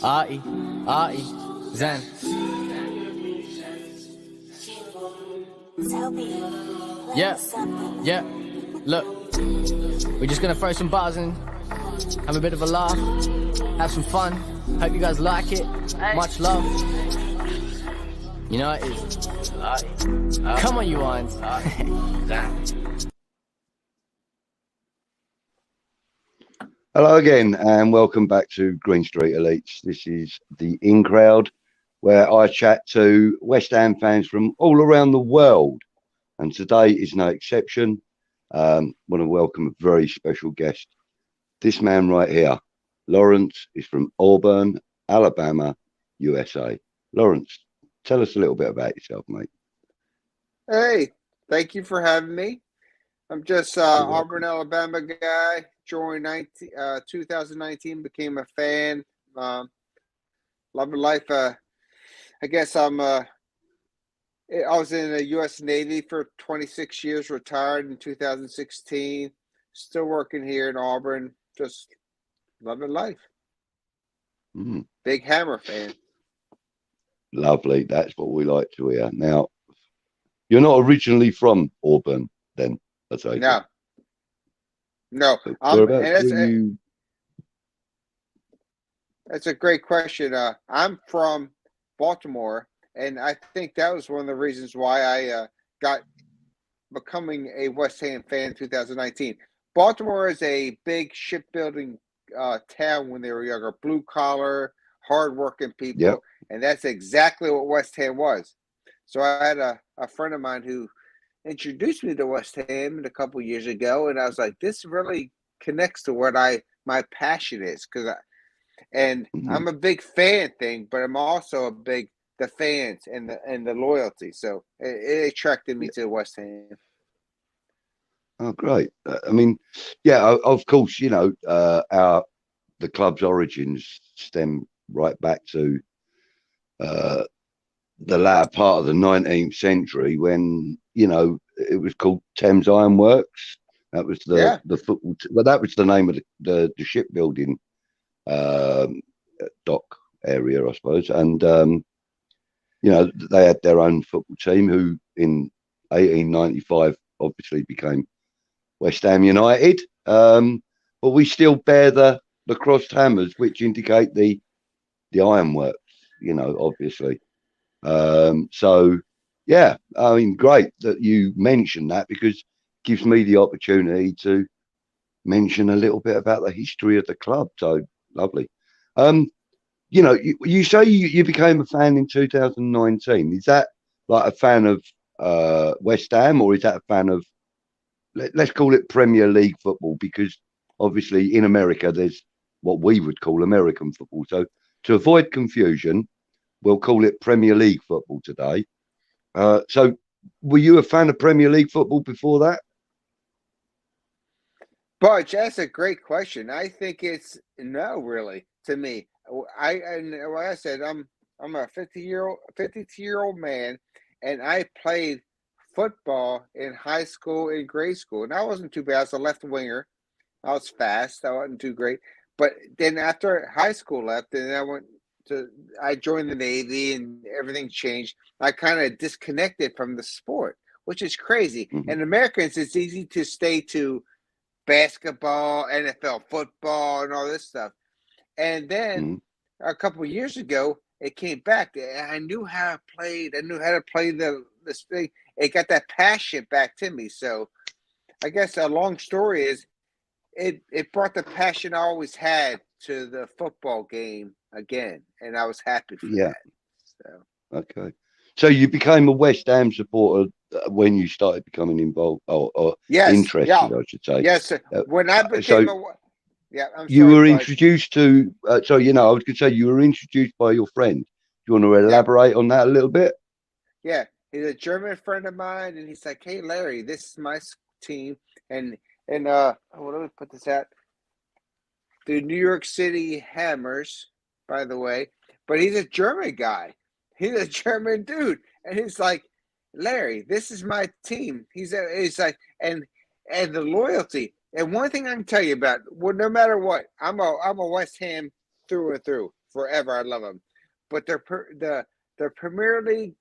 Ai, Ai, Zen. Yeah, yeah. Look, we're just gonna throw some bars in, have a bit of a laugh, have some fun. Hope you guys like it. Much love. You know it is. Come on, you ones. Hello again, and welcome back to Green Street Elites. This is the In Crowd, where I chat to West Ham fans from all around the world, and today is no exception. Want to welcome a very special guest. This man right here, Lawrence, is from Auburn, Alabama, USA. Lawrence, tell us a little bit about yourself, mate. Hey, thank you for having me. I'm just Auburn, Alabama guy. Joined 2019, became a fan. Loving life. I guess I was in the U.S. Navy for 26 years, retired in 2016. Still working here in Auburn. Just loving life. Big Hammer fan. Lovely. That's what we like to hear. Now, you're not originally from Auburn, then? No. That's a great question. I'm from Baltimore, and I think that was one of the reasons why I got becoming a West Ham fan in 2019. Baltimore is a big shipbuilding town when they were younger, blue collar, hardworking people, yep. And that's exactly what West Ham was. So I had a friend of mine who introduced me to West Ham a couple of years ago, and I was like, this really connects to what my passion is, I'm a big fan thing, but I'm also the fans and the loyalty. So it attracted me to West Ham. Oh, great! I mean, yeah, of course, you know, the club's origins stem right back to the latter part of the 19th century, when, you know, it was called Thames Iron Works. That was the football. Well, that was the name of the shipbuilding dock area, I suppose. And you know, they had their own football team, who in 1895 obviously became West Ham United. But we still bear the crossed hammers, which indicate the ironworks. You know, obviously. So yeah, I mean, great that you mentioned that, because it gives me the opportunity to mention a little bit about the history of the club. So lovely. You know, you say you became a fan in 2019. Is that like a fan of West Ham, or is that a fan of, let's call it Premier League football? Because obviously in America there's what we would call American football. So to avoid confusion, we'll call it Premier League football today. So were you a fan of Premier League football before that? Butch, that's a great question. I think it's no, really, to me. Like I said, I'm a 52-year-old man, and I played football in high school and grade school, and I wasn't too bad. I was a left winger. I was fast. I wasn't too great. But then after high school left, and I joined the Navy, and everything changed. I kind of disconnected from the sport, which is crazy. And Americans, it's easy to stay to basketball, NFL football, and all this stuff. And then a couple of years ago, it came back. I knew how to play. I knew how to play this thing. It got that passion back to me. So I guess a long story is it brought the passion I always had to the football game again, and I was happy for that. So. Okay. So you became a West Ham supporter when you started becoming involved, or interested, I should say. Yes, sir. When I became you were introduced to. So you know, I was going to say you were introduced by your friend. Do you want to elaborate on that a little bit? Yeah, he's a German friend of mine, and he's like, "Hey, Larry, this is my team," and let me put this out. The New York City Hammers, by the way, but he's a German guy. He's a German dude, and he's like, Larry, this is my team. He's like, and the loyalty. And one thing I can tell you about, well, no matter what, I'm a West Ham through and through. forever. I love them, but the Premier League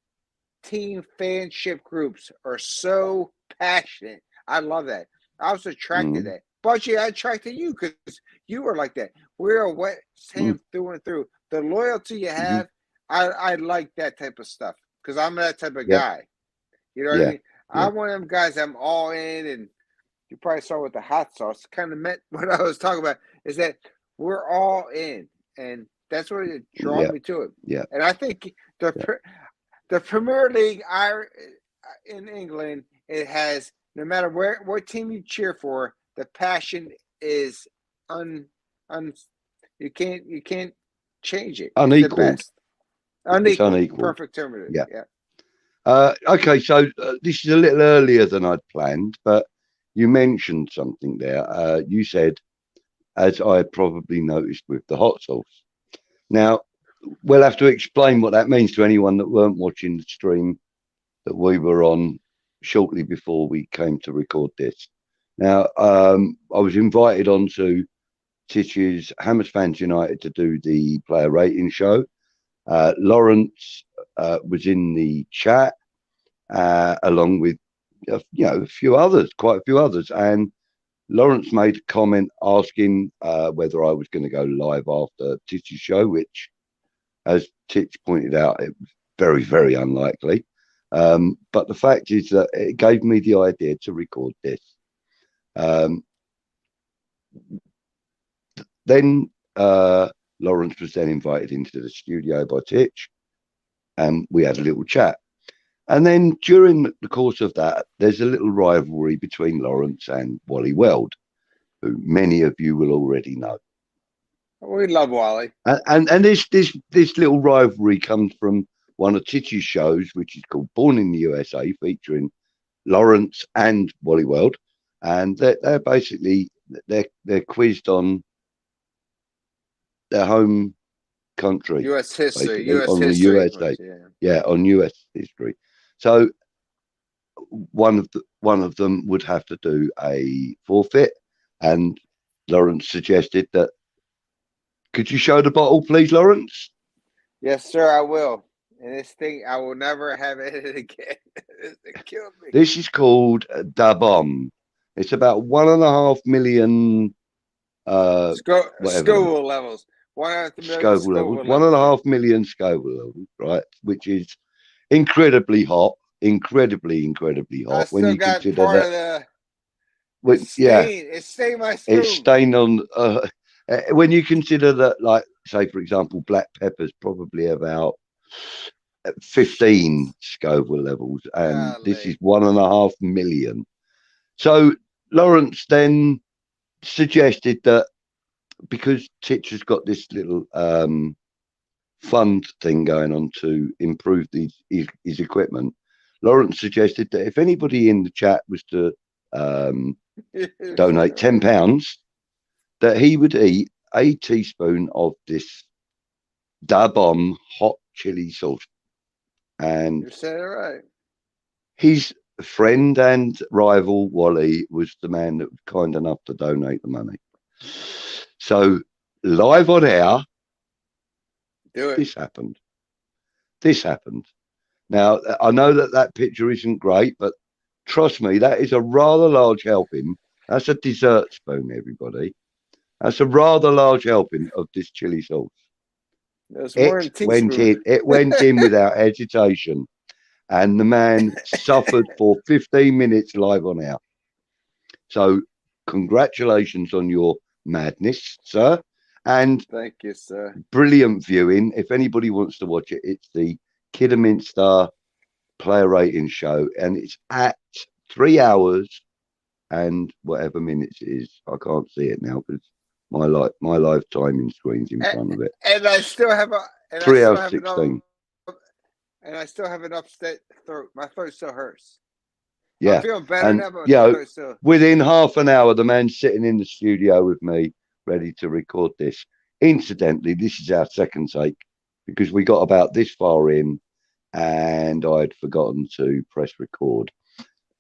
team fanship groups are so passionate. I love that. I was attracted to that. But I attracted you because you were like that. We're a West Ham through and through. The loyalty you have, I like that type of stuff because I'm that type of guy. You know what I mean? I'm one of them guys. I'm all in, and you probably saw with the hot sauce. Kind of meant what I was talking about is that we're all in, and that's what it draws me to it. Yeah, and I think the Premier League in England, it has, no matter what team you cheer for, the passion is you can't change it. Unequaled. It's the best. It's unequaled. Perfect term. Yeah. Okay, so this is a little earlier than I'd planned, but you mentioned something there. You said, as I probably noticed with the hot sauce. Now, we'll have to explain what that means to anyone that weren't watching the stream that we were on shortly before we came to record this. Now, I was invited onto Titch's Hammers Fans United to do the player rating show. Lawrence was in the chat along with quite a few others, and Lawrence made a comment asking whether I was going to go live after Titch's show, which, as Titch pointed out, it was very, very unlikely. But the fact is that it gave me the idea to record this. Then Lawrence was then invited into the studio by Titch, and we had a little chat. And then during the course of that, there's a little rivalry between Lawrence and Wally Weld, who many of you will already know. We love Wally. And this little rivalry comes from one of Titch's shows, which is called Born in the USA, featuring Lawrence and Wally Weld. And they're basically they're quizzed on their home country, U.S. history, on the USA, on U.S. history. So one of them would have to do a forfeit, and Lawrence suggested that. Could you show the bottle, please, Lawrence? Yes, sir, I will. And this thing, I will never have it again. It killed me. This is called Da Bomb. It's about 1.5 million Scoville levels. 1.5 million Scoville levels, right? Which is incredibly hot. Incredibly hot. When you consider that. It stained my spoon. It's stained on. When you consider that, like, say, for example, black pepper's probably about 15 Scoville levels, and this is 1.5 million. So Lawrence then suggested that because Titch has got this little fund thing going on to improve his equipment, Lawrence suggested that if anybody in the chat was to donate £10, that he would eat a teaspoon of this Da Bomb hot chili sauce. And you said it right. His friend and rival Wally was the man that was kind enough to donate the money. So live on air, this happened. Now, I know that picture isn't great, but trust me, that is a rather large helping. That's a dessert spoon, everybody. That's a rather large helping of this chili sauce. It went in without hesitation, and the man suffered for 15 minutes live on air. So, congratulations on your madness, sir. And thank you, sir. Brilliant viewing. If anybody wants to watch it, it's the Kidderminster player rating show, and it's at 3 hours and whatever minutes it is. I can't see it now because my live timing screen's in front of it. And I still have a 3 hours 16. And I still have an upset throat. My throat still hurts. Yeah. I'm feeling better now, but within half an hour, the man's sitting in the studio with me, ready to record this. Incidentally, this is our second take because we got about this far in and I'd forgotten to press record.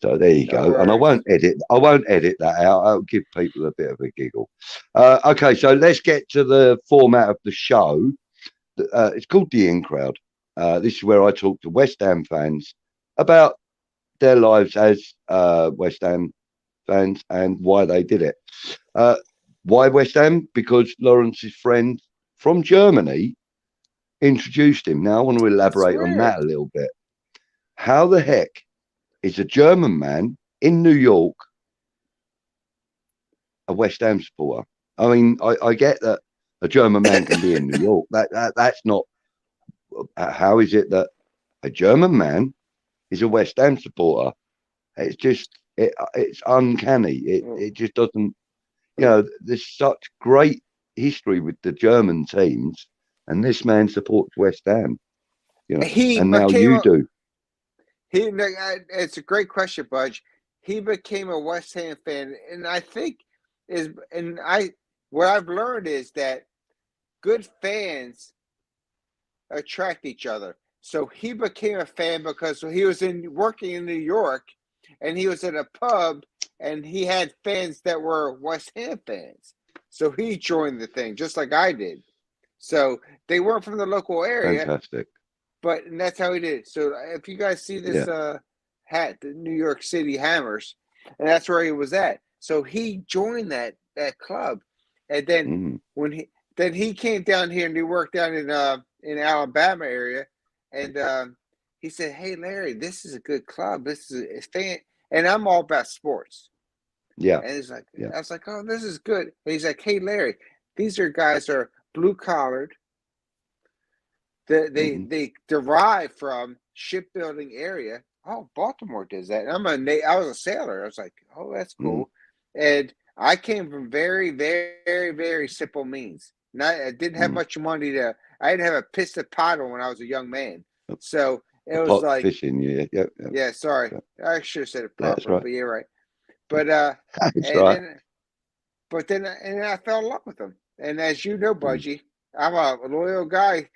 So there you go. And I won't edit that out. I'll give people a bit of a giggle. Okay, so let's get to the format of the show. It's called the In Crowd. This is where I talk to West Ham fans about their lives as West Ham fans and why they did it. Why West Ham? Because Lawrence's friend from Germany introduced him. Now I want to elaborate on that a little bit. How the heck is a German man in New York a West Ham supporter? I mean, I get that a German man can be in New York. That's not. How is it that a German man is a West Ham supporter? It's just it's uncanny. It just doesn't. You know, there's such great history with the German teams, and this man supports West Ham. You know, and now you do. It's a great question, Budge. He became a West Ham fan, and I think what I've learned is that good fans attract each other. So he became a fan because he was working in New York, and he was at a pub, and he had fans that were West Ham fans. So he joined the thing, just like I did. So they weren't from the local area. Fantastic. And that's how he did it. So if you guys see this hat, the New York City Hammers, and that's where he was at. So he joined that club, and then when he came down here and he worked down in Alabama area, and he said, "Hey Larry, this is a good club. This is a fan," and I'm all about sports. Yeah, and he's like, I was like, "Oh, this is good." And he's like, "Hey Larry, these guys are blue collared. They derive from shipbuilding area." Oh, Baltimore does that. And I was a sailor. I was like, "Oh, that's cool." And I came from very, very, very simple means. I didn't have much money I didn't have a piston paddle when I was a young man. So it was like fishing. Yeah. Sorry, I should have said it properly. Right. But you're right. But then I fell in love with them. And as you know, Budgie, I'm a loyal guy.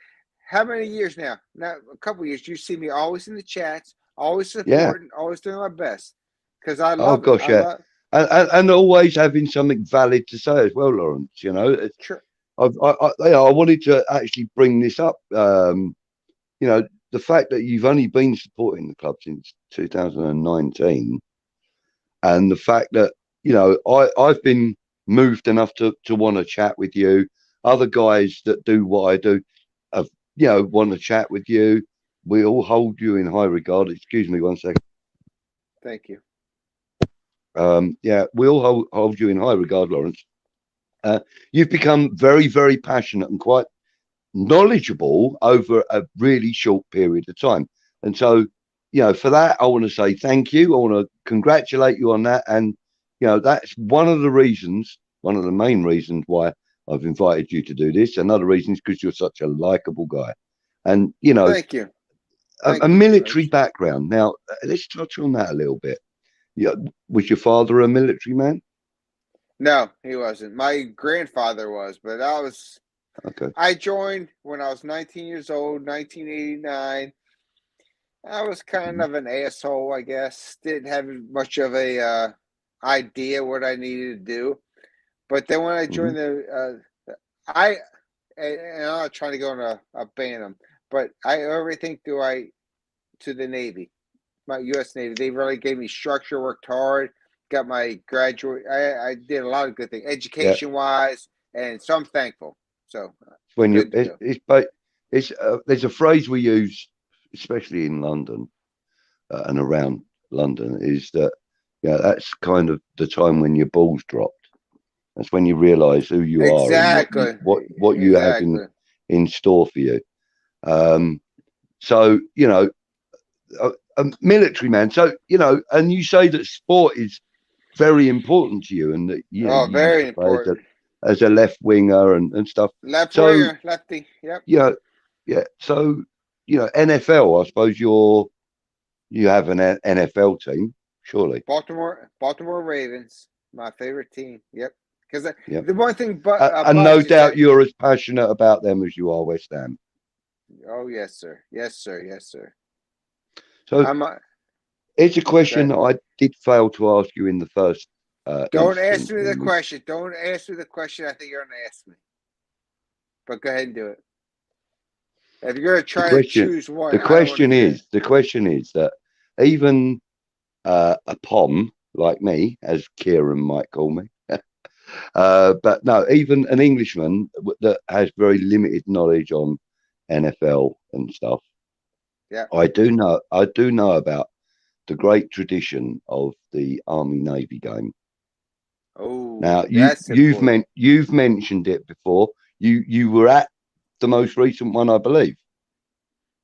How many years now? Now, a couple of years. You see me always in the chats, always supporting, always doing my best. Because I love it. Yeah. And always having something valid to say as well, Lawrence. You know, sure. I wanted to actually bring this up. You know, the fact that you've only been supporting the club since 2019, and the fact that, you know, I've been moved enough to want to chat with you. Other guys that do what I do have, you know, want to chat with you. We all hold you in high regard. Excuse me 1 second. Thank you. We all hold you in high regard, Lawrence. You've become very, very passionate and quite knowledgeable over a really short period of time. And so, you know, for that, I want to say thank you. I want to congratulate you on that. And, you know, that's one of the main reasons why I've invited you to do this. Another reason is because you're such a likable guy. And, you know, thank you. A military background. Now, let's touch on that a little bit. Yeah, was your father a military man? No, he wasn't. My grandfather was, but I joined when I was 19 years old, 1989. I was kind of an asshole, I guess. Didn't have much of a idea what I needed to do. But then when I joined and I'm not trying to go on a ban, but I owe everything to the Navy. My U.S. Navy. They really gave me structure, worked hard, got my graduate. I did a lot of good things, education-wise, and so I'm thankful. So when there's a phrase we use, especially in London and around London, is that that's kind of the time when your balls dropped. That's when you realise who you are and what you have in store for you. So, you know, a military man. So, you know, and you say that sport is very important to you, and that you very important as a left winger and stuff. Winger, lefty. Yep. Yeah. So, you know, NFL. I suppose you have an NFL team, surely. Baltimore Ravens, my favorite team. Yep. Because the one thing, and no doubt you're as passionate about them as you are West Ham. Oh yes, sir. Yes, sir. Yes, sir. So it's a question that I did fail to ask you in the first. Don't ask me the question. Don't ask me the question I think you're going to ask me. But go ahead and do it. If you're going to The try to question, choose one, the I don't want to question hear is, the question is that even a pom like me, as Kieran might call me, but no, even an Englishman that has very limited knowledge on NFL and stuff. Yeah. I do know about the great tradition of the Army Navy game. Oh, Now that's important. you've mentioned it before. You were at the most recent one, I believe.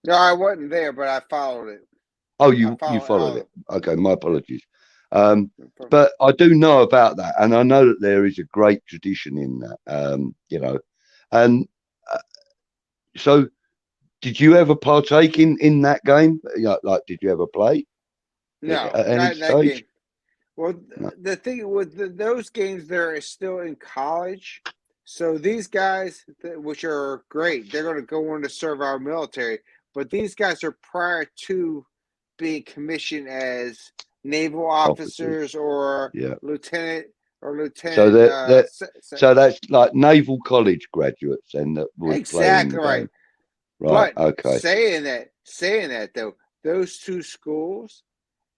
No, I wasn't there, but I followed it. Oh, I you followed followed all. it. Okay, my Yeah. apologies. But I do know about that, and I know that there is a great tradition in that. And uh, so, did you ever partake in that game? Like, did you ever play No, at any not in that stage? game. Well, No. the thing with those games, they're still in college. So these guys, which are great, they're going to go on to serve our military. But these guys are prior to being commissioned as naval Officers, officers or yeah. lieutenant or So lieutenant. so that's like naval college graduates then that would play in the Exactly right. game, right? But Okay, saying that though, those two schools,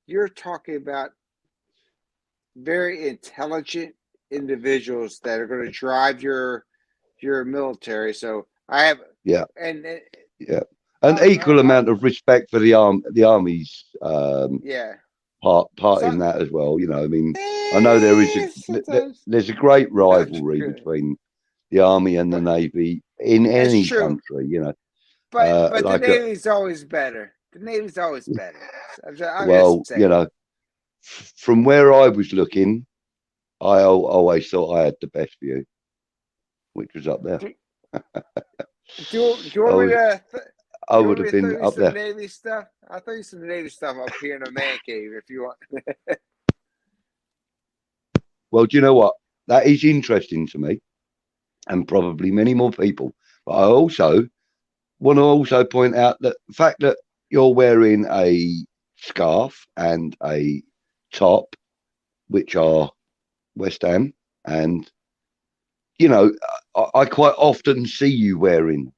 you're talking about very intelligent individuals that are going to drive your military. So I have, yeah, and yeah. An equal amount of respect for the army's yeah. part So in that as well. I mean, I know sometimes there's a great not rivalry good, between the army and the but navy in that's any true. country. But the Like Navy's always better. The Navy's always better. I'm well, just saying. from where I was looking, I always thought I had the best view, which was up there. Do, do you I want me was to? I Do you would want me have to throw been you up some there. Navy stuff? I'll throw you some Navy stuff up here in the man cave if you want. Well, do you know what? That is interesting to me, and probably many more people. But I also want to point out that the fact that you're wearing a scarf and a top, which are West Ham, and I quite often see you wearing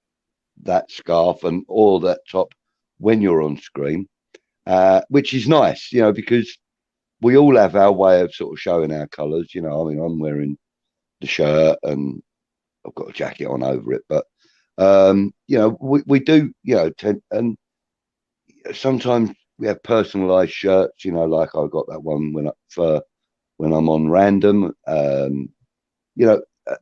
that scarf and or that top when you're on screen, which is nice, because we all have our way of sort of showing our colours. I mean, I'm wearing the shirt and I've got a jacket on over it, but we do, and sometimes we have personalised shirts. Like I got that one when I'm on random,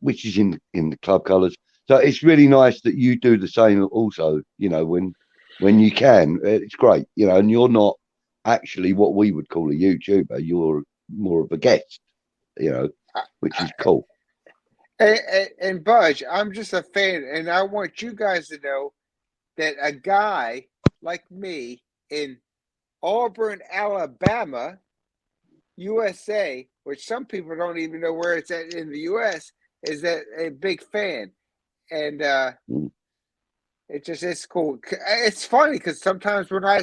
which is in the club colours. So it's really nice that you do the same also. When you can, it's great. And you're not actually what we would call a YouTuber. You're more of a guest. Which is cool. And Budge, I'm just a fan, and I want you guys to know that a guy like me in Auburn, Alabama, USA, which some people don't even know where it's at in the US, is that a big fan. And Mm. it's cool. It's funny because sometimes when I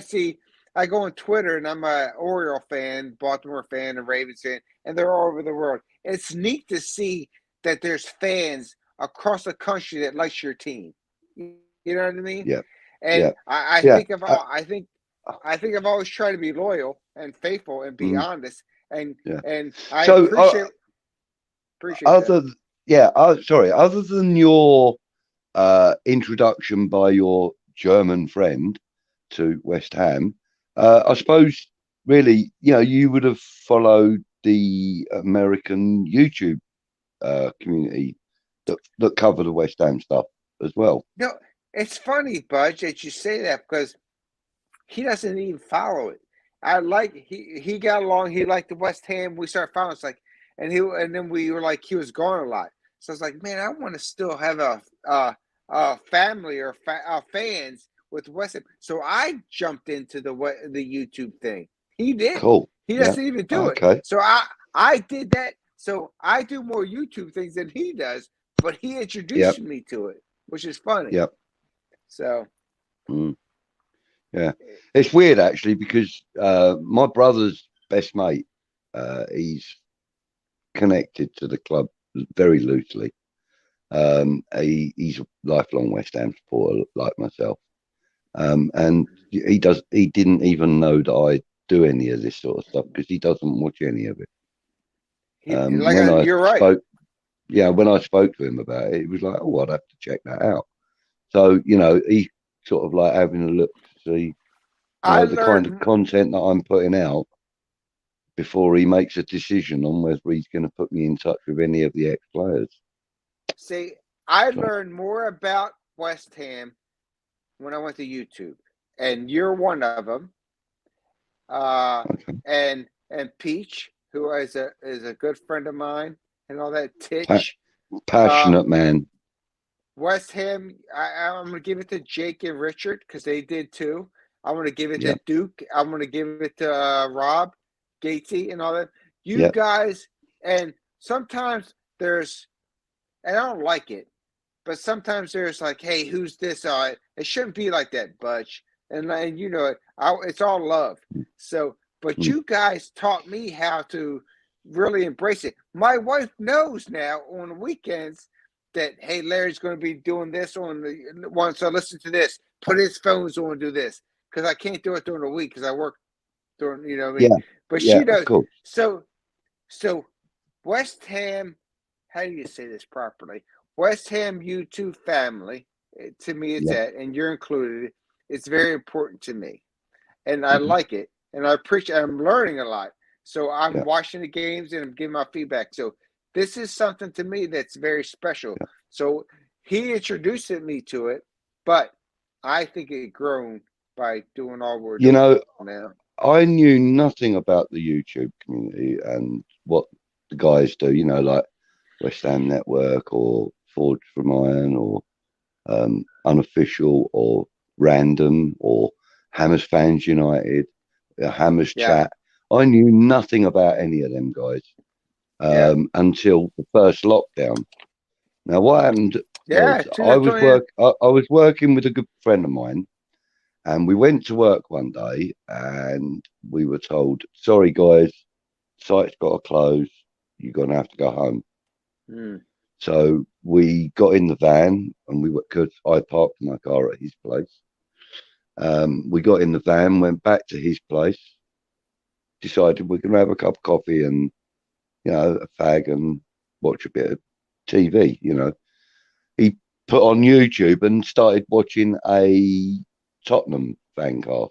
go on Twitter and I'm a Oriole fan, Baltimore fan, and Ravens fan, and they're all over the world. It's neat to see that there's fans across the country that likes your team. You know what I mean? Yeah, And yeah, I yeah, think I think I've always tried to be loyal and faithful and be mm, honest. And yeah. and I So, appreciate that. other, sorry, other than your introduction by your German friend to West Ham, I suppose really, you would have followed the American YouTube community that cover the West Ham stuff as well. No, it's funny, Budge, that you say that because he doesn't even follow it. I like he got along. He liked the West Ham. We started following. It's like, and then we were like he was gone a lot. So it's like, man, I want to still have a family or fans with West Ham. So I jumped into the YouTube thing. He didn't. Cool. He Yeah. doesn't even do it. Okay. So I did that. So I do more YouTube things than he does. But he Yep. introduced me to it, which is funny. Yep. So. Mm. Yeah, it's weird actually because my brother's best mate, he's connected to the club very loosely. He's a lifelong West Ham supporter like myself. And he didn't even know that I do any of this sort of stuff because he doesn't watch any of it. When I You're right. spoke, yeah, when I spoke to him about it, he was like, "Oh, I'd have to check that out." So he sort of like having a look to see, I the kind of learned. content that I'm putting out before he makes a decision on whether he's going to put me in touch with any of the ex-players. See, I So, learned more about West Ham when I went to YouTube, and you're one of them. okay. And Peach, who is a good friend of mine, and all that. Pa- Titch. Uh, Passionate man. West Ham. I'm gonna give it to Jake and Richard because they did too. I'm gonna give it Yeah, to Duke. I'm gonna give it to Rob, Gatesy, and all that. You yeah, guys, and sometimes there's, and I don't like it, but sometimes there's like, hey, who's this? It shouldn't be like that, Butch. And it's all love. So, but mm, you guys taught me how to really embrace it. My wife knows now on the weekends that, hey, Larry's going to be doing this on the one. So listen to this. Put his phones on, do this because I can't do it during the week because I work during. You know what I mean? yeah, But yeah. she Of knows. course. So West Ham, how do you say this properly? West Ham U2 family, to me, it's Yeah, that, and you're included. It's very important to me, and I mhm, like it, and I appreciate. I'm learning a lot, so I'm yeah, watching the games and I'm giving my feedback. So this is something to me that's very special. yeah. So he introduced me to it, but I think it grown by doing all we're You doing know, now. I knew nothing about the YouTube community and what the guys do. Like West Ham Network or Forge from Iron or Unofficial or Random or Hammers Fans United, Hammers Yeah, Chat. I knew nothing about any of them guys yeah, until the first lockdown. Now, what happened yeah. was I was working with a good friend of mine, and we went to work one day, and we were told, "Sorry, guys, site's got to close. You're gonna have to go home." Mm, So we got in the van, and we were because I parked my car at his place. We got in the van, went back to his place, decided we're going to have a cup of coffee and a fag and watch a bit of TV. He put on YouTube and started watching a Tottenham fancast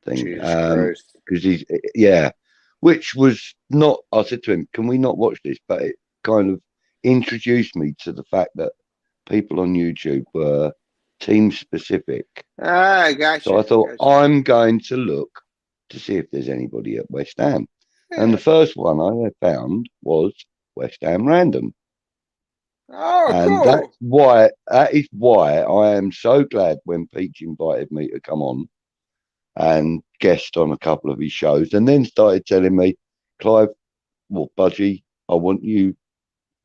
thing Jesus Christ. because which was not. I said to him, "Can we not watch this?" But it kind of introduced me to the fact that people on YouTube were team specific. I So I gotcha. thought Gotcha. I'm going to look to see if there's anybody at West Ham. And the Yeah. first one I found was West Ham Random. Oh, And cool. that is why I am so glad when Peach invited me to come on and guest on a couple of his shows and then started telling me, Clive, well, Budgie, I want you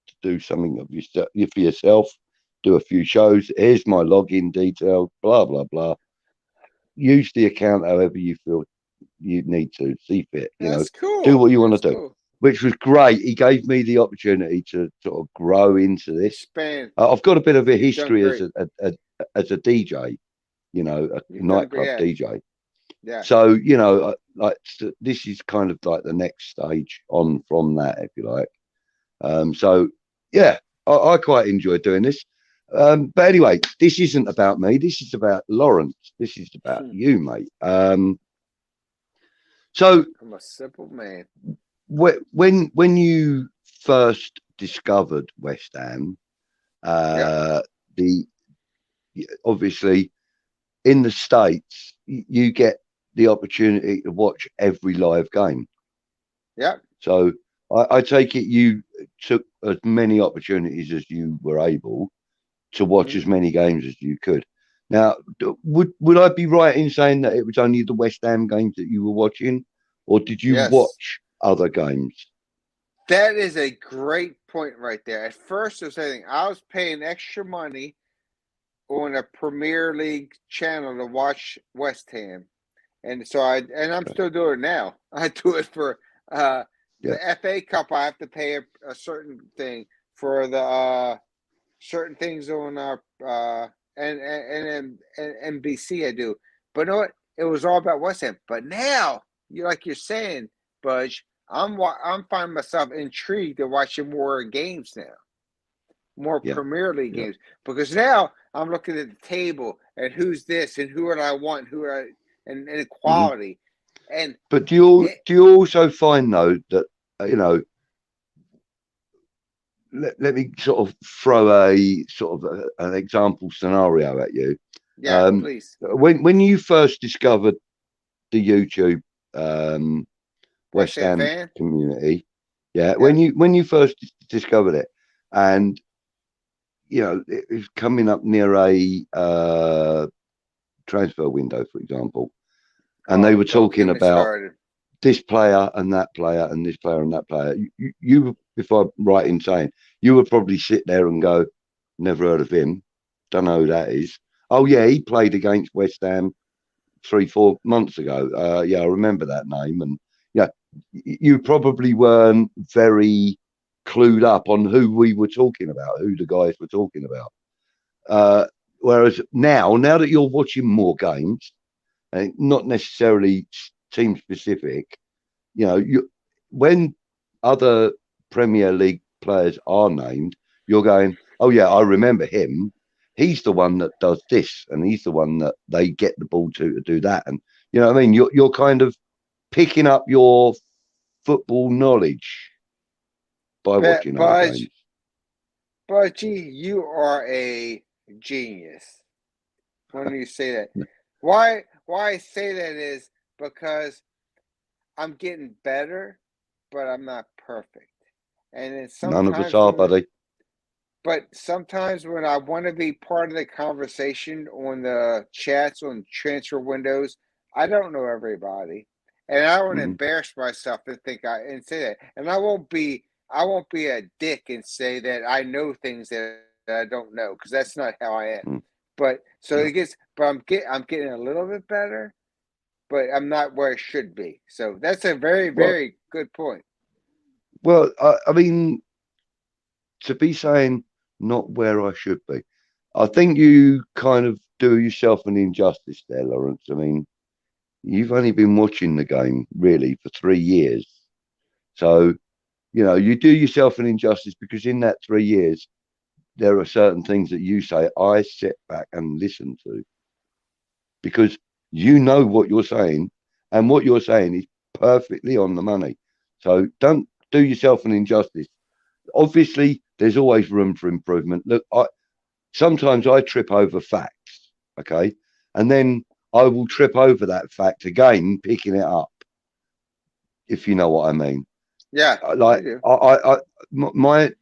to do something of yourself for yourself, do a few shows. Here's my login details, blah, blah, blah. Use the account however you feel you need to see fit, That's do cool. what you want That's to do, cool. which was great. He gave me the opportunity to sort of grow into this. Expand. I've got a bit of a You've done history as great. a DJ, a You've done great. nightclub Yeah. DJ. Yeah. So, this is kind of like the next stage on from that, if you like. So, yeah, I quite enjoy doing this. But anyway, this isn't about me. This is about Lawrence. This is about you, mate. So I'm a simple man. when you first discovered West Ham, Yep. the obviously in the States, you get the opportunity to watch every live game. Yep. So I take it you took as many opportunities as you were able to watch Mm-hmm. as many games as you could. Now, would I be right in saying that it was only the West Ham games that you were watching, or did you Yes. watch other games? That is a great point right there. At first, it was anything. I was paying extra money on a Premier League channel to watch West Ham, and I'm still doing it now. I do it for Yeah, the FA Cup. I have to pay a certain thing for the certain things on our and NBC. I do, but you know what? It was all about West Ham. But now, like you're saying, Budge, I'm finding myself intrigued to watching more games now, more Yeah, Premier League yeah. games, because now I'm looking at the table and who's this and who do I want, and hmm quality, and But it, do you also find though that you know? Let me sort of throw a sort of an example scenario at you. yeah, please, When you first discovered the YouTube um, West West Ham Ham fan, community, yeah, yeah, when you first discovered it, and you know it was coming up near a transfer window, for example, and they oh, were don't get talking me about started. this player and that player and this player and that player. You if I'm right in saying, you would probably sit there and go, never heard of him, don't know who that is. Oh yeah, he played against West Ham 3 4 months ago. Yeah, I remember that name. And yeah, you probably weren't very clued up on who we were talking about, who the guys were talking about. Whereas now that you're watching more games, and not necessarily team specific, you know, when other Premier League players are named, you're going, oh yeah, I remember him. He's the one that does this, and he's the one that they get the ball to do that. And you know what I mean? You're kind of picking up your football knowledge by But watching other Budge, games. Budgie, you are a genius when you say that. Why I say that is because I'm getting better, but I'm not perfect. And then None of us are, buddy. sometimes when I want to be part of the conversation on the chats on transfer windows, I don't know everybody. And I don't Mm, embarrass myself and say that. And I won't be a dick and say that I know things that I don't know, because that's not how I am. mm, But so yeah. I'm getting a little bit better, but I'm not where I should be. So that's a very, Well, very good point. I mean, to be saying not where I should be, I think you kind of do yourself an injustice there, Lawrence. I mean, you've only been watching the game really for 3 years. So, you know, you do yourself an injustice because in that 3 years, there are certain things that you say, I sit back and listen to because you know what you're saying and what you're saying is perfectly on the money. So don't do yourself an injustice. Obviously, there's always room for improvement. Look, sometimes I trip over facts, okay, and then I will trip over that fact again, picking it up, if you know what I mean. Yeah, I Like do. my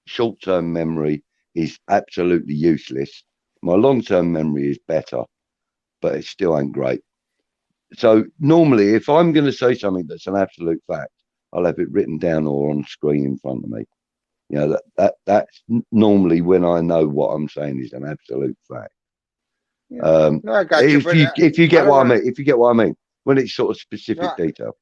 short term memory is absolutely useless. My long term memory is better, but it still ain't great. So normally, if I'm going to say something that's an absolute fact, I'll have it written down or on screen in front of me. You know that's normally when I know what I'm saying is an absolute fact. Yeah. No, I got you, but If you I get don't what I want mean, to. if you get what I mean, when it's sort of No, specific detail.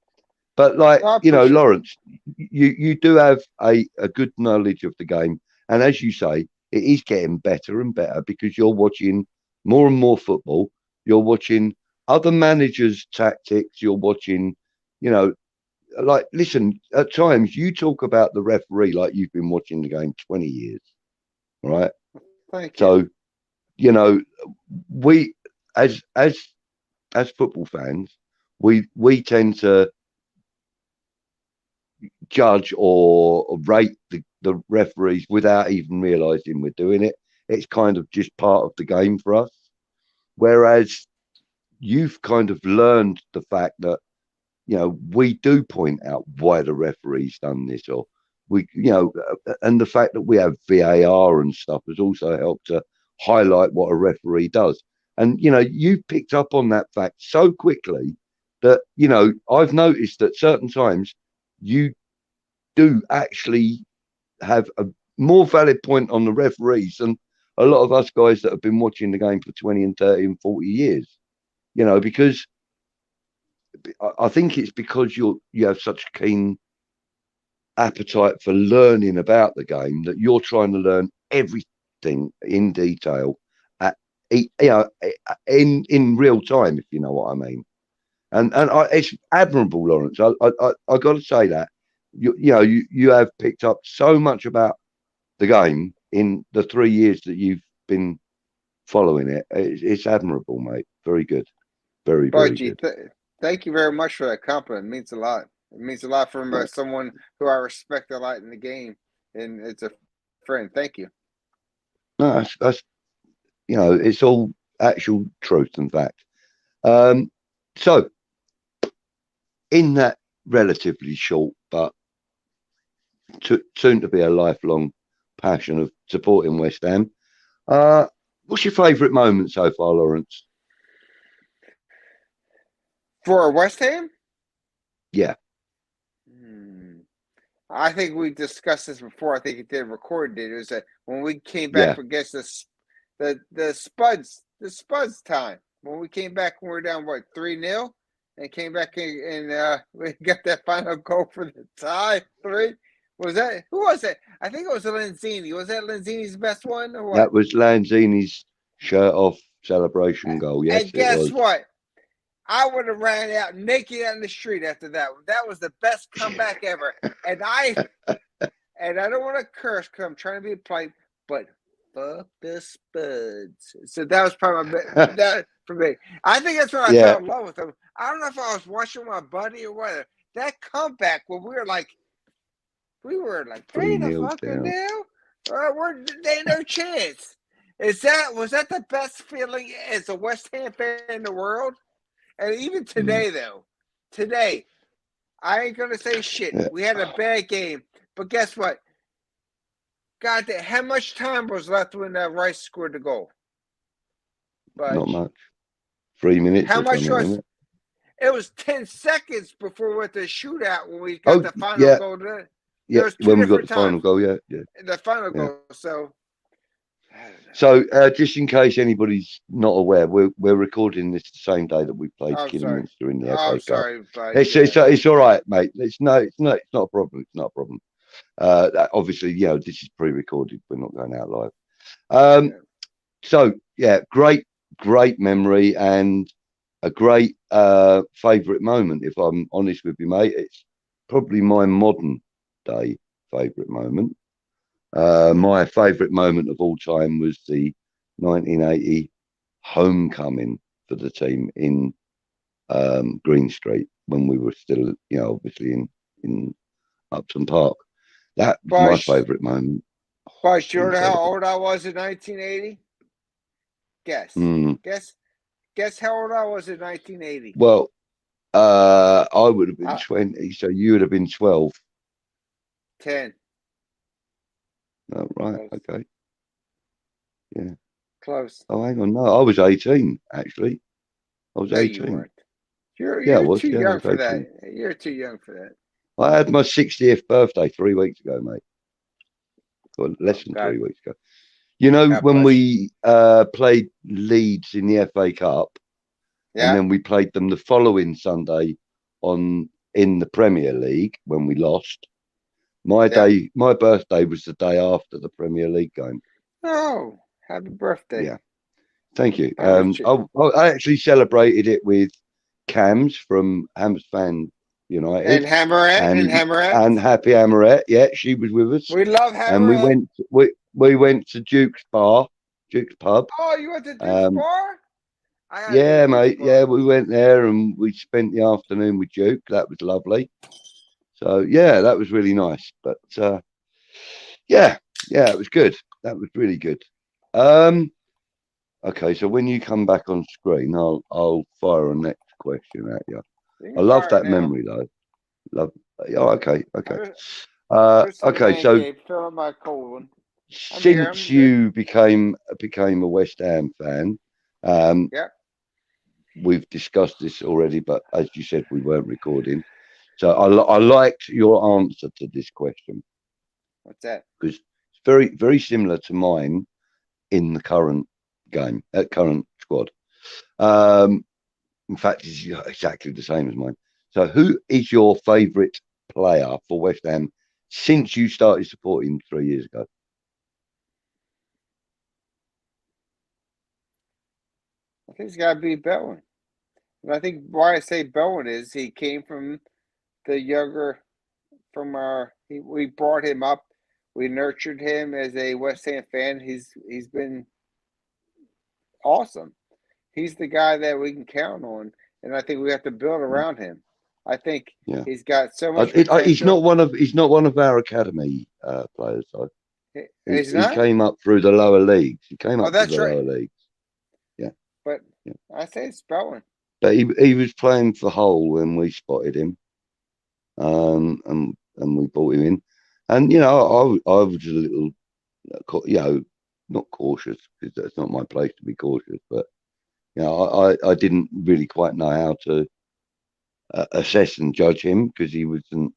But like no, I you know, appreciate it. Lawrence, you do have a good knowledge of the game, and as you say, it is getting better and better because you're watching more and more football. You're watching other managers' tactics. You're watching, you know, like listen. At times, you talk about the referee like you've been watching the game 20 years, right? Thank you. So you know, we as as as football fans, we tend to judge or rate the referees without even realizing we're doing it. It's kind of just part of the game for us. Whereas you've kind of learned the fact that, you know, we do point out why the referee's done this or we, you know, and the fact that we have VAR and stuff has also helped to highlight what a referee does. And, you know, you picked up on that fact so quickly that, you know, I've noticed that certain times you do actually have a more valid point on the referees than a lot of us guys that have been watching the game for 20 and 30 and 40 years. You know, because I think it's because you have such a keen appetite for learning about the game that you're trying to learn every everything in detail, in real time, if you know what I mean. And it's admirable, Lawrence. I got to say that you have picked up so much about the game in the 3 years that you've been following it. It's admirable, mate. Very good. Very, very Budgie, good. thank you very much for that compliment. It means a lot. It means a lot from someone who I respect a lot in the game, and it's a friend. Thank you. No, that's it's all actual truth and fact. So in that relatively short but soon to be a lifelong passion of supporting West Ham, what's your favourite moment so far, Lawrence? For West Ham? Yeah. I think we discussed this before. I think it did recorded it. It was that when we came back against the Spuds time. When we came back when we were down 3-0 and came back and we got that final goal for the tie 3. Was that who was it? I think it was Lanzini. Was that Lanzini's best one or what? That was Lanzini's shirt off celebration goal. Yes, and guess it was. what? I would have ran out naked on the street after that. That was the best comeback ever. And I don't want to curse because I'm trying to be polite, but fuck the Spuds. So that was probably that for me. I think that's when I fell in love with them. I don't know if I was watching my buddy or whatever. That comeback when we were like 3-0 fucking down. They ain't no chance. Was that the best feeling as a West Ham fan in the world? And even today, I ain't gonna say shit. We had a bad game, but guess what? God, how much time was left when Rice scored the goal? But not much. 3 minutes. How much was? It was 10 seconds before we went to shootout when we got the final goal. Yeah, when we got the final goal. Yeah. The final goal. So, just in case anybody's not aware, we're recording this the same day that we played Kidderminster in the FA Cup. I'm sorry, but it's all right, mate. It's not a problem. It's not a problem. Obviously, this is pre-recorded. We're not going out live. So yeah, great memory and a great favourite moment. If I'm honest with you, mate, it's probably my modern day favourite moment. My favourite moment of all time was the 1980 homecoming for the team in Green Street when we were still, obviously in Upton Park. That was my favourite moment. But you know how old I was in 1980? Guess how old I was in 1980? Well, I would have been 20, so you would have been 12. 10. Oh, right, okay. Yeah. Close. Oh, hang on. No, I was 18, actually. I was 18. You weren't. You're too young for that. You're too young for that. I had my 60th birthday 3 weeks ago, mate. Well, less than 3 weeks ago. You know, when we played Leeds in the FA Cup, and then we played them the following Sunday in the Premier League when we lost. My birthday was the day after the Premier League game. Oh, happy birthday! Yeah, thank you. I actually celebrated it with Cams from Hammersfan United and Hammerette and Happy Hammerette. Yeah, she was with us. We love Hammerette. And we went to Duke's Pub. Oh, you went to Duke's Bar? Yeah, mate. Yeah, we went there and we spent the afternoon with Duke. That was lovely. So yeah, that was really nice. But yeah, it was good. That was really good. Okay, so when you come back on screen, I'll fire a next question at you. I love that memory though. Love. Oh, okay. Okay, so fill my cold one. Since you became a West Ham fan, we've discussed this already, but as you said, we weren't recording. So I liked your answer to this question. What's that? Because it's very, very similar to mine in the current game, current squad. In fact, it's exactly the same as mine. So who is your favourite player for West Ham since you started supporting 3 years ago? think it's got to be Bowen. And I think why I say Bowen is he came from the younger, we brought him up. We nurtured him as a West Ham fan. He's been awesome. He's the guy that we can count on, and I think we have to build around him. I think he's got so much potential. He's not one of our academy players. So he came up through the lower leagues. He came up through the lower leagues. Yeah, but I say it's Bowen. But he was playing for Hull when we spotted him, and we brought him in. And I was a little, not cautious, because that's not my place to be cautious. But I didn't really quite know how to assess and judge him, because he wasn't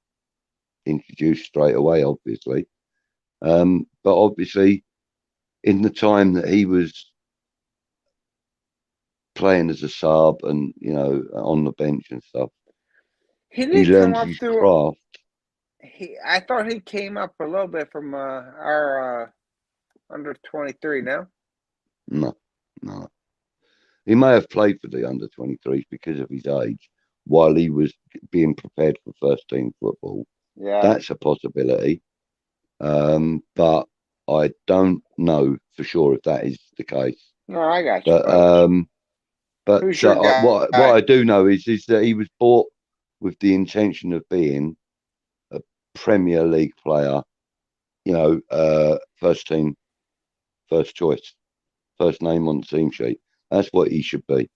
introduced straight away, obviously. But obviously, in the time that he was playing as a sub and on the bench and stuff, he learned his craft. I thought he came up a little bit from our under 23. No, he may have played for the under 23s because of his age, while he was being prepared for first team football. Yeah, that's a possibility. But I don't know for sure if that is the case. No, I got you. But what I do know is that he was bought with the intention of being a Premier League player, first team, first choice, first name on the team sheet. That's what he should be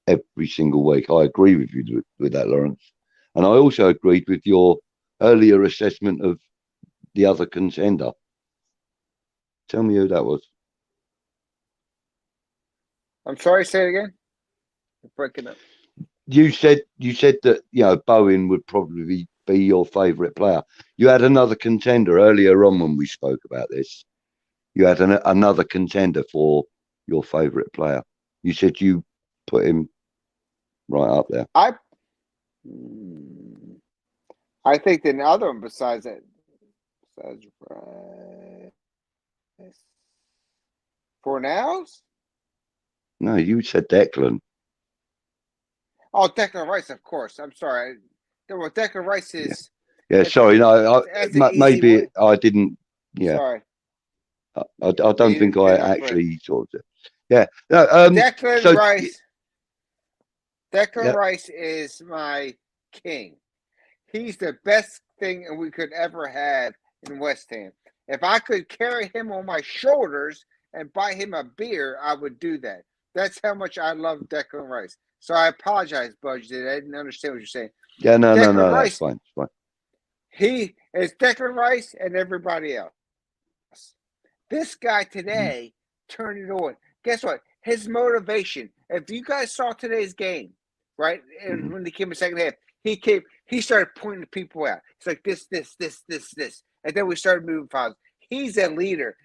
every single week. I agree with you with that, Lawrence. And I also agreed with your earlier assessment of the other contender. Tell me who that was. I'm sorry, say it again. You're breaking up. You said that Bowen would probably be your favourite player. You had another contender earlier on when we spoke about this. You had another contender for your favourite player. You said you put him right up there. I think the other one besides Fornals? No, you said Declan. Oh, Declan Rice, of course. I'm sorry. Well, Declan Rice is. Yeah, sorry. No, maybe I didn't. Yeah. Sorry. I don't think I actually sort of. Yeah. No, Declan Rice. Declan Rice is my king. He's the best thing we could ever have in West Ham. If I could carry him on my shoulders and buy him a beer, I would do that. That's how much I love Declan Rice. So I apologize, Budge, that I didn't understand what you're saying. Yeah, no, Rice, that's fine. It's fine. He is Declan Rice and everybody else. This guy today turned it on. Guess what? His motivation. If you guys saw today's game, right? And when he came in the second half, he started pointing people out. It's like this. And then we started moving forward. He's a leader.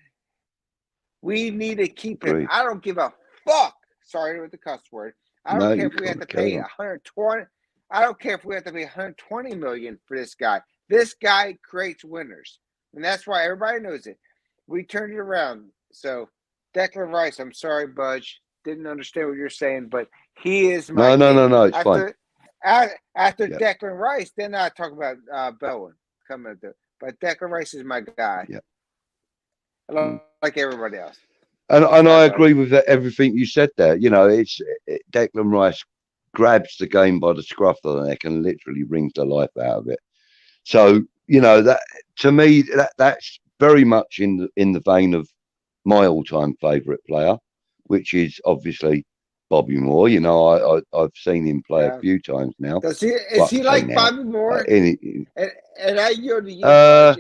We need to keep him. I don't give a fuck. Sorry with the cuss word. I don't care if we have to pay 120. I don't care if we have to pay 120 million for this guy. This guy creates winners, and that's why everybody knows it. We turned it around. So Declan Rice, I'm sorry, Budge, didn't understand what you're saying, but he is my no. It's fine. After Declan Rice, then I talk about Bowen coming up there. But Declan Rice is my guy. Yeah. Like everybody else. And I agree with everything you said there. Declan Rice grabs the game by the scruff of the neck and literally wrings the life out of it. So that to me that's very much in the vein of my all-time favourite player, which is obviously Bobby Moore. I've seen him play a few times now. Is he like Bobby Moore? And I yield to you.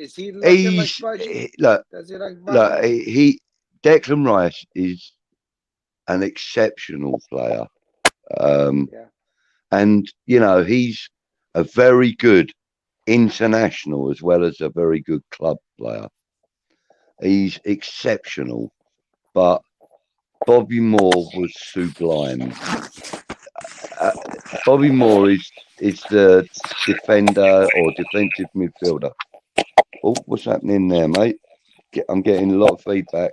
Is he looking like Budgie? Does he like Bobby? Declan Rice is an exceptional player. And he's a very good international as well as a very good club player. He's exceptional, but Bobby Moore was sublime. Bobby Moore is the defender or defensive midfielder. Oh, what's happening there, mate? I'm getting a lot of feedback.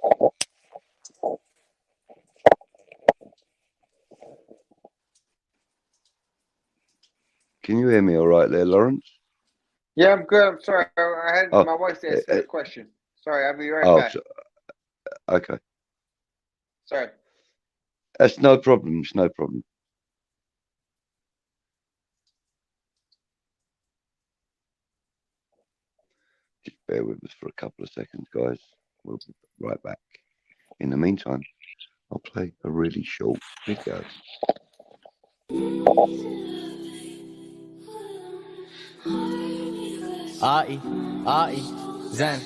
Can you hear me all right there, Lawrence? Yeah, I'm good. I'm sorry. I had Oh, my wife asked a question. Sorry, I'll be right oh, back. okay. Sorry. That's no problem. It's no problem. Just bear with us for a couple of seconds, guys. We'll be right back. In the meantime, I'll play a really short video. Ai, Zen.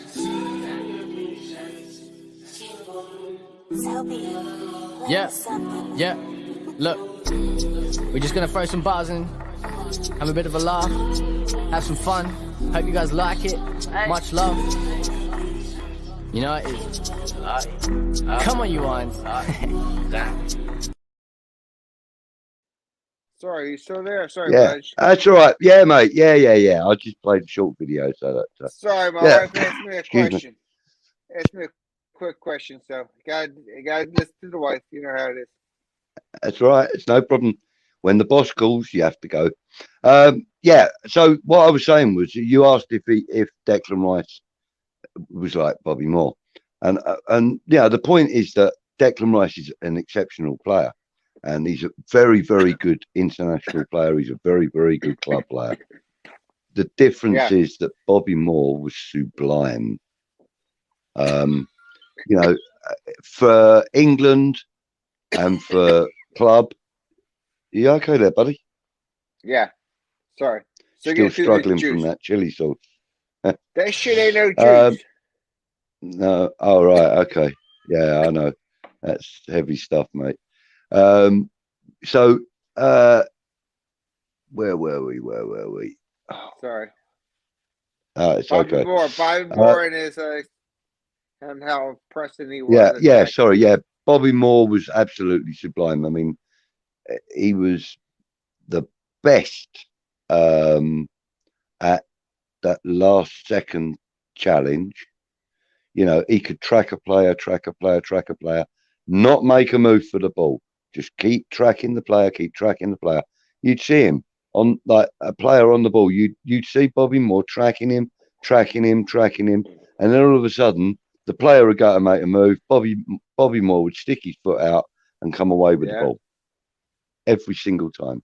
Yeah, yeah. Look, we're just gonna throw some bars in, have a bit of a laugh, have some fun. Hope you guys like it. Much love. You know it is. Come on, you ones. Sorry, you still there? Sorry, Yeah, Budge. that's all right. Yeah, mate. Yeah. I just played a short video, so that. Sorry, my Yeah. wife asked me a Excuse me. question. Asked me a quick question, so you gotta listen to the wife. You know how it is. That's right. It's no problem. When the boss calls, you have to go. Yeah. So what I was saying was, you asked if Declan Rice was like Bobby Moore, and yeah, the point is that Declan Rice is an exceptional player, and he's a very, very good international player. He's a very, very good club player. The difference is that Bobby Moore was sublime. You know, for England and for club. You okay there, buddy? Yeah. Sorry. So Still struggling from that chili sauce. That shit ain't no juice. No. Oh, right. Okay. Yeah, I know. That's heavy stuff, mate. So, where were we? Oh, Sorry. it's okay. Bobby Moore and his and how impressive he was. Yeah. Sorry. Yeah, Bobby Moore was absolutely sublime. I mean, he was the best at that last second challenge. You know, he could track a player, not make a move for the ball. Just keep tracking the player. You'd see him on like a player on the ball. You'd see Bobby Moore tracking him, and then all of a sudden the player would go to make a move. Bobby Moore would stick his foot out and come away with the ball every single time.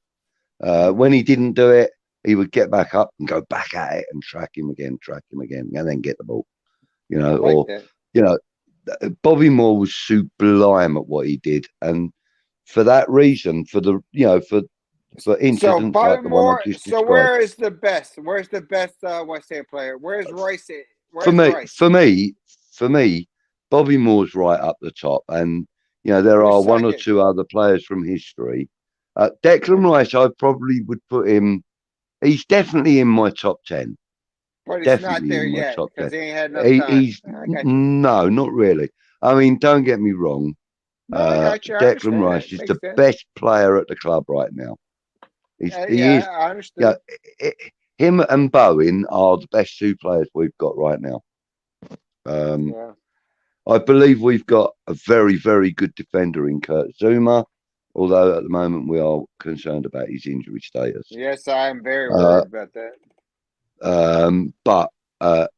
When he didn't do it, he would get back up and go back at it and track him again, and then get the ball. You know, Bobby Moore was sublime at what he did, and for that reason, for incidents like the one I just described. So where is the best? Where's the best West Ham player? Where's Rice? For me, Bobby Moore's right up the top, and there are one or two other players from history. Declan Rice, I probably would put him. He's definitely in my top 10. But he's not there yet because he ain't had enough time. No, not really. I mean, don't get me wrong. Declan Rice is the best player at the club right now. He is. I understand. Him and Bowen are the best two players we've got right now. I believe we've got a very, very good defender in Kurt Zouma, although at the moment we are concerned about his injury status. Yes, I am very worried about that. But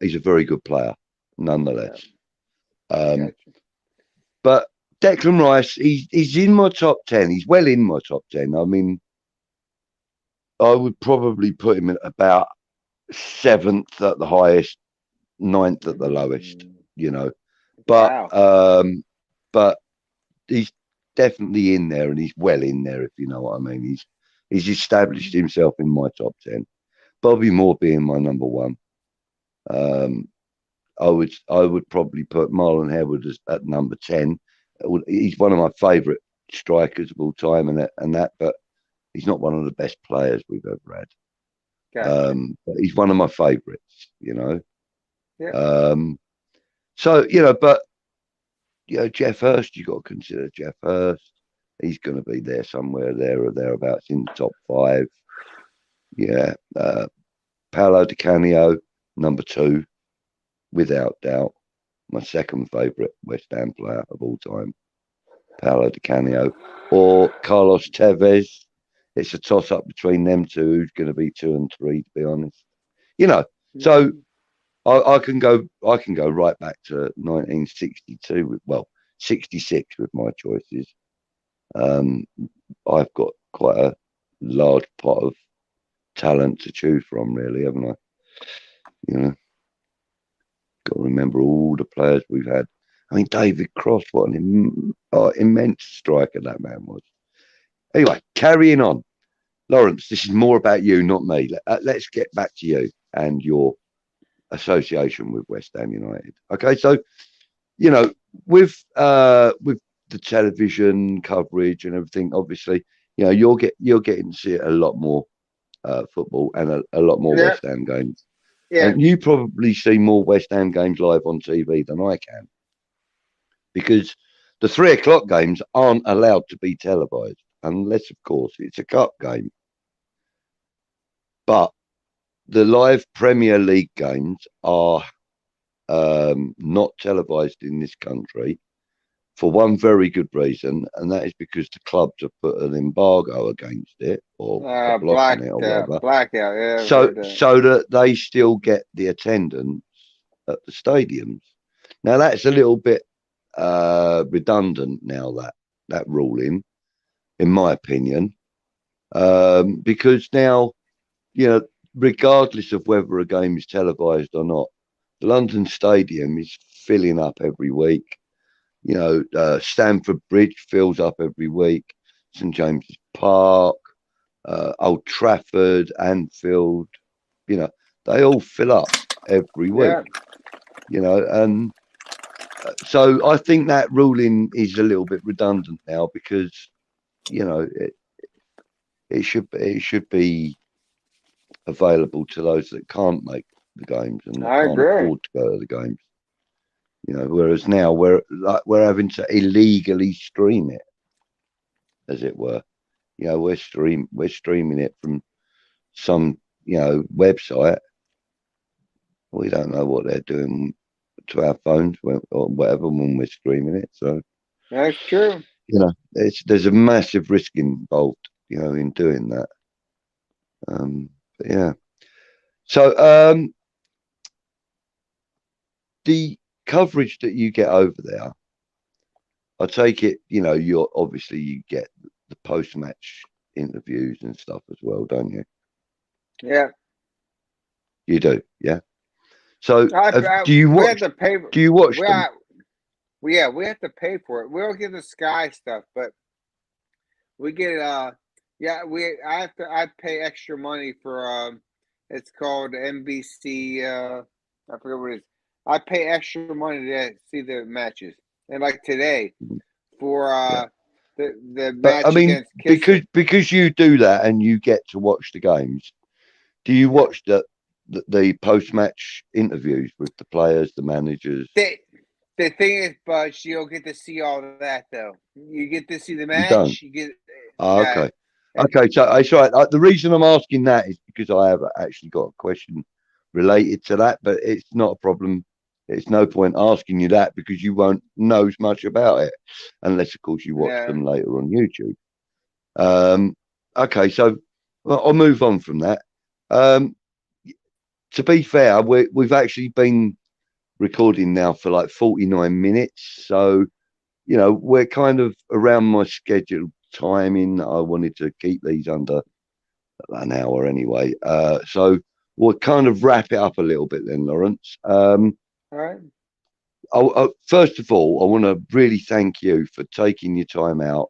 he's a very good player, nonetheless. But Declan Rice, he's in my top 10. He's well in my top 10. I mean, I would probably put him at about 7th at the highest, 9th at the lowest. But he's definitely in there, and he's well in there, if you know what I mean. He's established himself in my top 10. Bobby Moore being my number one. I would probably put Marlon Harewood at number 10. He's one of my favourite strikers of all time, and that, but he's not one of the best players we've ever had. But he's one of my favourites, Yeah. But Jeff Hurst, you got to consider Jeff Hurst. He's going to be there somewhere, there or thereabouts in the top 5. Yeah. Paolo Di Canio, number 2, without doubt. My second favourite West Ham player of all time, Paolo Di Canio, or Carlos Tevez, it's a toss up between them two. Who's going to be 2 and 3? To be honest, you know. So I can go right back to 1962 with 66 with my choices. I've got quite a large pot of talent to choose from, really, haven't I? You know, got to remember all the players we've had. I mean, David Cross, what an immense striker that man was. Anyway, carrying on. Lawrence, this is more about you, not me. Let's get back to you and your association with West Ham United. Okay, so with the television coverage and everything, obviously, you're getting to see a lot more football and a lot more West Ham games. Yeah. And you probably see more West Ham games live on TV than I can, because the 3 o'clock games aren't allowed to be televised unless, of course, it's a cup game. But the live Premier League games are not televised in this country for one very good reason, and that is because the clubs have put an embargo against it or blocking it or whatever. Blackout, yeah. So that they still get the attendance at the stadiums. Now that's a little bit redundant now, that ruling, in my opinion, because now, regardless of whether a game is televised or not, the London Stadium is filling up every week. Stamford Bridge fills up every week. St James's Park, Old Trafford, Anfield, they all fill up every week. And so I think that ruling is a little bit redundant now, because it should be available to those that can't make the games and that can't afford to go to the games. Whereas now we're having to illegally stream it, as it were. We're streaming it from some website. We don't know what they're doing to our phones or whatever when we're streaming it. So that's true. There's a massive risk involved, in doing that. But yeah. So the coverage that you get over there, I take it, you get the post-match interviews and stuff as well, don't you? Yeah. You do, yeah. So do you watch them? We have to pay for it. We don't get the Sky stuff, but we get I pay extra money for it's called NBC. I forget what it is. I pay extra money to see the matches, and like today for the match. I mean, against because you do that and you get to watch the games. Do you watch the post-match interviews with the players, the managers? The thing is, Buzz, you don't get to see all of that, though. You get to see the match. You don't? Okay. Okay, so it's right. The reason I'm asking that is because I have actually got a question related to that, but it's not a problem. It's no point asking you that because you won't know as much about it, unless, of course, you watch them later on YouTube. Okay, so I'll move on from that. To be fair, we've actually been recording now for like 49 minutes, so we're kind of around my scheduled timing. I wanted to keep these under an hour anyway, so we'll kind of wrap it up a little bit then, Lawrence. All right. First of all, I want to really thank you for taking your time out,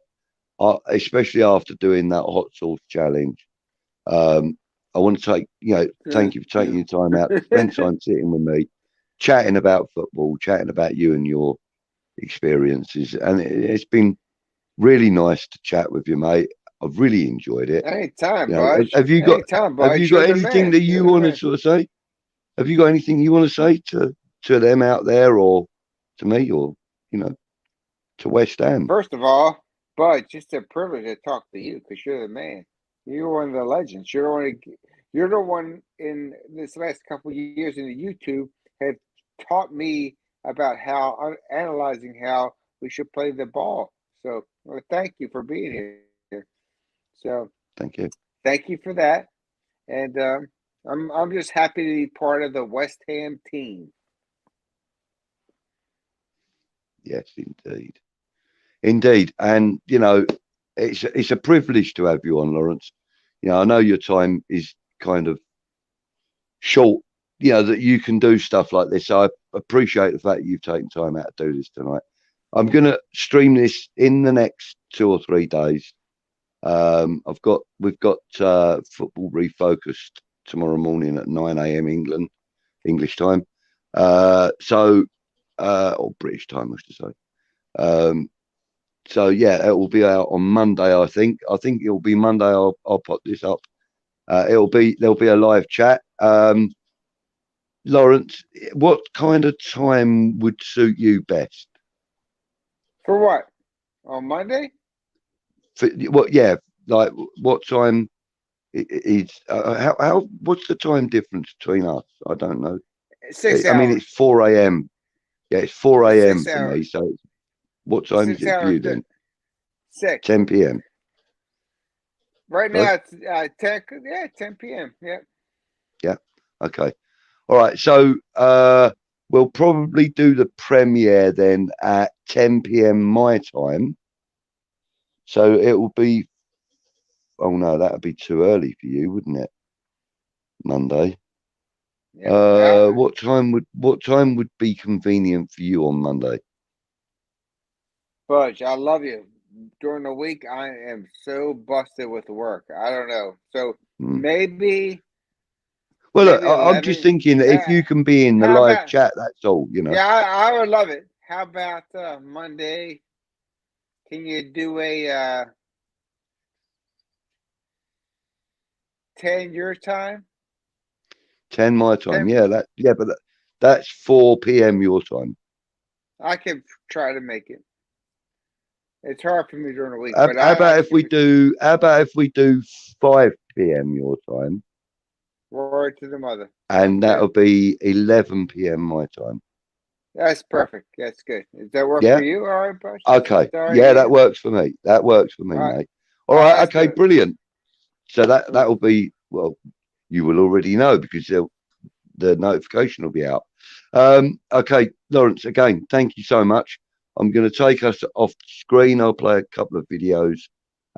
especially after doing that hot sauce challenge. I want to thank you for taking your time out to spend time sitting with me, chatting about football, chatting about you and your experiences. And it's been really nice to chat with you, mate. I've really enjoyed it. Anytime, Buzz. Have you got anything that you want to sort of say? Have you got anything you want to say to them out there, or to me, or to West Ham? First of all, Buzz, just a privilege to talk to you because you're the man. You're one of the legends. You're the one in this last couple of years in the YouTube have taught me about analyzing how we should play the ball. So thank you for being here. So Thank you. Thank you for that. And I'm just happy to be part of the West Ham team. Yes, indeed. Indeed. And, you know, it's a privilege to have you on, Lawrence. You know, I know your time is kind of short, you know, that you can do stuff like this. So I appreciate the fact that you've taken time out to do this tonight. I'm going to stream this in the next 2 or 3 days. We've got Football Refocused tomorrow morning at 9 a.m. English time. Or British time, I should say. So yeah, it will be out on Monday. I think it will be Monday. I'll put this up. There'll be a live chat. Lawrence, what kind of time would suit you best? For what? On Monday? Yeah, like what time is how what's the time difference between us? I don't know. 6 hours. I mean, it's 4 a.m. Yeah, it's 4 a.m. 6 for hours. me. So what time 6 is it for you hours. then? 6. 10 p.m. Right now it's 10. Yeah, 10 p.m. Yeah. Yeah. Okay. All right. So we'll probably do the premiere then at 10 p.m. my time. So it will be. Oh no, that would be too early for you, wouldn't it? Monday. Yeah. What time would be convenient for you on Monday? Budge, I love you. During the week, I am so busted with work. I don't know. So maybe. Well, look, maybe I'm just thinking that if you can be in the live chat, that's all, you know. Yeah, I would love it. How about Monday? Can you do a 10 your time? 10 my time. Yeah, but that's 4 p.m. your time. I can try to make it. It's hard for me during the week. How But about if we do 5 p.m. your time? Word to the mother. And that'll be 11 p.m. my time. That's perfect. That's good. Does that work for you? All right, Bush? Okay. Yeah, that works for me. That works for me, mate. All right. Okay, brilliant. So that'll be, well, you will already know because the notification will be out. Okay, Lawrence, again, thank you so much. I'm going to take us off screen. I'll play a couple of videos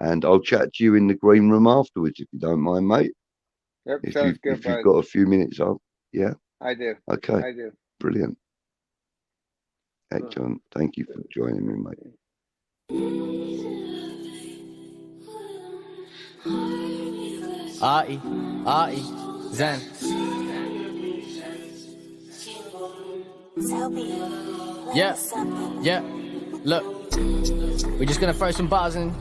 and I'll chat to you in the green room afterwards, if you don't mind, mate. Yep, sounds good, if you've got a few minutes up. Yeah? I do. Okay. I do. Brilliant. Excellent. Thank you for joining me, mate. Ai, Zen. Yeah. Look, we're just gonna throw some bars in,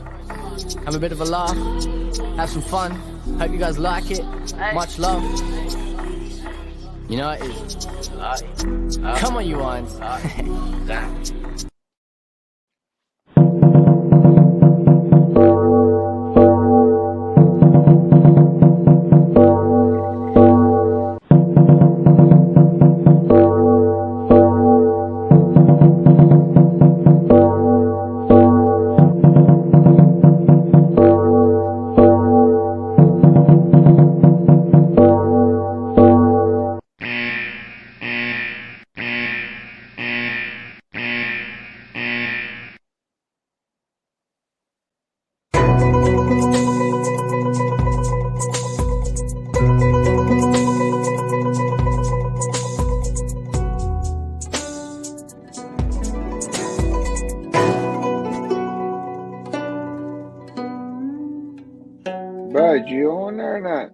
have a bit of a laugh, have some fun. Hope you guys like it. Much love. You know it is. Come on, you ones. Bud, you on there or not?